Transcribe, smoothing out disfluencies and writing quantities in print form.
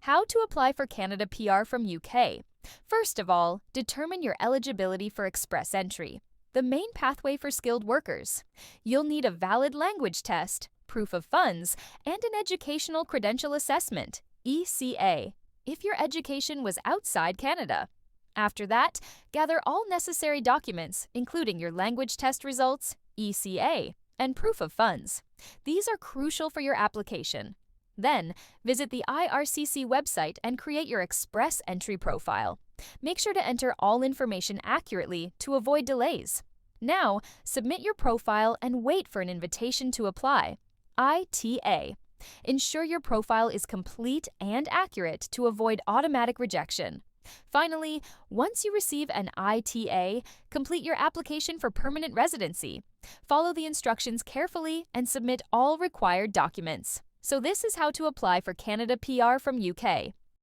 How to apply for Canada PR from UK. First of all, determine your eligibility for express entry, the main pathway for skilled workers. You'll need a valid language test, proof of funds, and an educational credential assessment, ECA, if your education was outside Canada. After that, gather all necessary documents, including your language test results, ECA, and proof of funds. These are crucial for your application. Then, visit the IRCC website and create your express entry profile. Make sure to enter all information accurately to avoid delays. Now, submit your profile and wait for an invitation to apply. ITA. Ensure your profile is complete and accurate to avoid automatic rejection. Finally, once you receive an ITA, complete your application for permanent residency. Follow the instructions carefully and submit all required documents. So this is how to apply for Canada PR from UK.